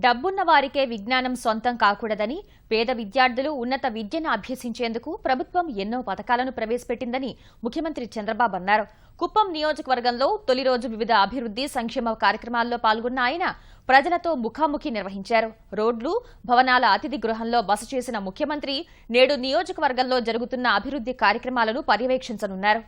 డబ్బున్న వారికే విజ్ఞానం సొంతం కాకూడదని, పేద విద్యార్థులు ఉన్నత విద్యను అభ్యసించేందుకు ప్రభుత్వం ఎన్నో పథకాలను ప్రవేశపెట్టిందని ముఖ్యమంత్రి చంద్రబాబు అన్నారు. కుప్పం నియోజకవర్గంలో తొలి రోజు వివిధ అభివృద్ధి సంక్షేమ కార్యక్రమాల్లో పాల్గొన్న ఆయన ప్రజలతో ముఖాముఖి నిర్వహించారు. రోడ్లు, భవనాల అతిథి గృహంలో బస చేసిన ముఖ్యమంత్రి నేడు నియోజకవర్గంలో జరుగుతున్న అభివృద్ధి కార్యక్రమాలను పర్యవేక్షించనున్నారు.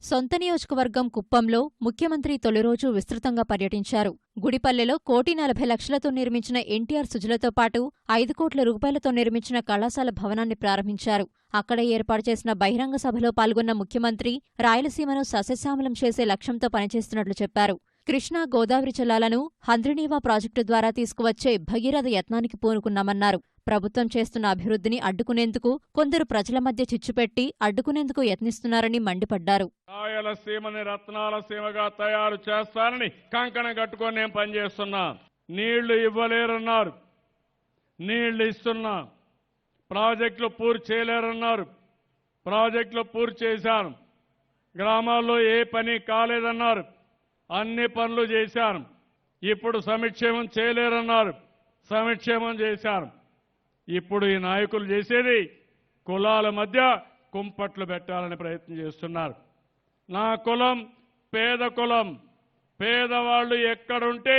సొంత నియోజకవర్గం కుప్పంలో ముఖ్యమంత్రి తొలిరోజు విస్తృతంగా పర్యటించారు. గుడిపల్లెలో 1,40,00,000తో నిర్మించిన ఎన్టీఆర్ సుజలతో పాటు 5 కోట్ల రూపాయలతో నిర్మించిన కళాశాల భవనాన్ని ప్రారంభించారు. అక్కడ ఏర్పాటు చేసిన బహిరంగ సభలో పాల్గొన్న ముఖ్యమంత్రి రాయలసీమను సస్యశ్యామలం చేసే లక్ష్యంతో పనిచేస్తున్నట్లు చెప్పారు. కృష్ణా, గోదావరి జిల్లాలను హంద్రీనీవా ప్రాజెక్టు ద్వారా తీసుకువచ్చే భగీరథ యత్నానికి పూనుకున్నామన్నారు. ప్రభుత్వం చేస్తున్న అభివృద్ధిని అడ్డుకునేందుకు కొందరు ప్రజల మధ్య చిచ్చుపెట్టి అడ్డుకునేందుకు యత్నిస్తున్నారని మండిపడ్డారు. రాయలసీమని రత్నాల సీమగా తయారు చేస్తానని కంకణం కట్టుకొని నేను పనిచేస్తున్నా. నీళ్లు ఇవ్వలేరన్నారు, నీళ్లు ఇస్తున్నా. ప్రాజెక్టులు పూర్తి చేయలేరన్నారు, ప్రాజెక్టులు పూర్తి చేశాను. గ్రామాల్లో ఏ పని కాలేదన్నారు, అన్ని పనులు చేశాను. ఇప్పుడు సంక్షేమం చేయలేరన్నారు, సంక్షేమం చేశాను. ఇప్పుడు ఈ నాయకులు చేసేది కులాల మధ్య కుంపట్లు పెట్టాలని ప్రయత్నం చేస్తున్నారు. నా కులం పేద కులం, పేదవాళ్లు ఎక్కడుంటే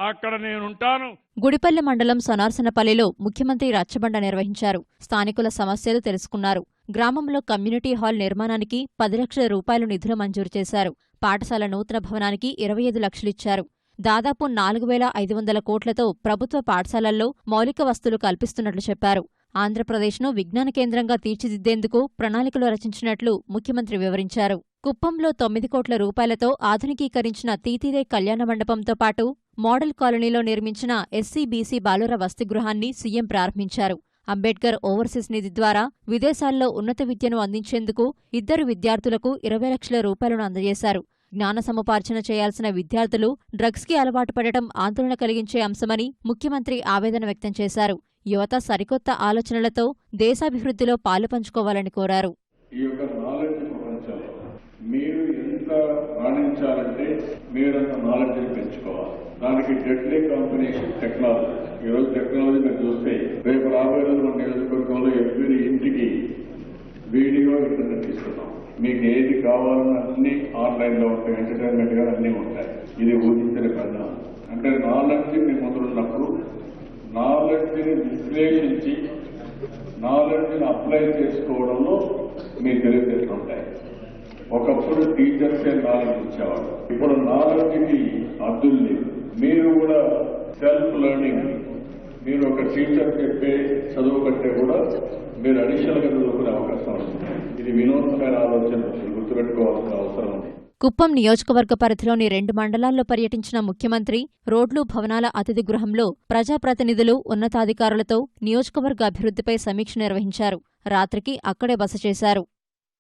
అక్కడ నేనుంటాను. గుడిపల్లె మండలం సొనార్సనపల్లిలో ముఖ్యమంత్రి రచ్చబండ నిర్వహించారు. స్థానికుల సమస్యలు తెలుసుకున్నారు. గ్రామంలో కమ్యూనిటీ హాల్ నిర్మాణానికి 10 లక్షల రూపాయలు నిధులు మంజూరు చేశారు. పాఠశాల నూతన భవనానికి 25 లక్షలిచ్చారు. దాదాపు 4,500 కోట్లతో ప్రభుత్వ పాఠశాలల్లో మౌలిక వస్తువులు కల్పిస్తున్నట్లు చెప్పారు. ఆంధ్రప్రదేశ్ను విజ్ఞాన కేంద్రంగా తీర్చిదిద్దేందుకు ప్రణాళికలు రచించినట్లు ముఖ్యమంత్రి వివరించారు. కుప్పంలో 9 కోట్ల రూపాయలతో ఆధునికీకరించిన తీతీదే కళ్యాణ మండపంతో పాటు మోడల్ కాలనీలో నిర్మించిన ఎస్సీ-బీసీ బాలుర వసతిగృహాన్ని సీఎం ప్రారంభించారు. అంబేద్కర్ ఓవర్సీస్ నిధి ద్వారా విదేశాల్లో ఉన్నత విద్యను అందించేందుకు 2 విద్యార్థులకు 20 లక్షల రూపాయలను అందజేశారు. జ్ఞాన సముపార్జన చేయాల్సిన విద్యార్థులు డ్రగ్స్కి అలవాటు పడటం ఆందోళన కలిగించే అంశమని ముఖ్యమంత్రి ఆవేదన వ్యక్తం చేశారు. యువత సరికొత్త ఆలోచనలతో దేశాభివృద్ధిలో పాలు పంచుకోవాలని కోరారు. మీరు ఎంత రాణించాలంటే మీరంత నాలెడ్జ్ని పెంచుకోవాలి. దానికి డెడ్లీ కాంబినేషన్ టెక్నాలజీ. ఈరోజు టెక్నాలజీ మీరు చూస్తే రేపు రాబోయే రోజు మన నియోజకవర్గంలో ఎవరి ఇంటికి వీడియో ఇంటర్నెట్ ఇస్తున్నాం. మీకు ఏది కావాలన్నా అన్ని ఆన్లైన్ లో ఉంటాయి, ఎంటర్టైన్మెంట్ గా అన్ని ఉంటాయి. ఇది ఊహించని పరిణామం. అంటే నాలెడ్జ్ మీ ముందున్నప్పుడు నాలెడ్జ్ని విశ్లేషించి నాలెడ్జ్ని అప్లై చేసుకోవడంలో మీ తెలివితేటలు ఉంటాయి. ఒకప్పుడు టీచర్సే నాలెడ్జ్ ఇచ్చేవాడు, ఇప్పుడు నాలెడ్జ్కి అద్దులు లేవు. మీరు కూడా సెల్ఫ్ లెర్నింగ్, మీరు ఒక టీచర్ చెప్పే చదువు కంటే కూడా మీరు అడిషనల్ గా చదువుకునే అవకాశం ఉంది. ఇది వినూత్నమైన ఆలోచన, గుర్తుపెట్టుకోవాల్సిన అవసరం ఉంది. కుప్పం నియోజకవర్గ పరిధిలోని 2 మండలాల్లో పర్యటించిన ముఖ్యమంత్రి రోడ్లు, భవనాల అతిథి గృహంలో ప్రజాప్రతినిధులు, ఉన్నతాధికారులతో నియోజకవర్గ అభివృద్ధిపై సమీక్ష నిర్వహించారు. రాత్రికి అక్కడే బస చేశారు.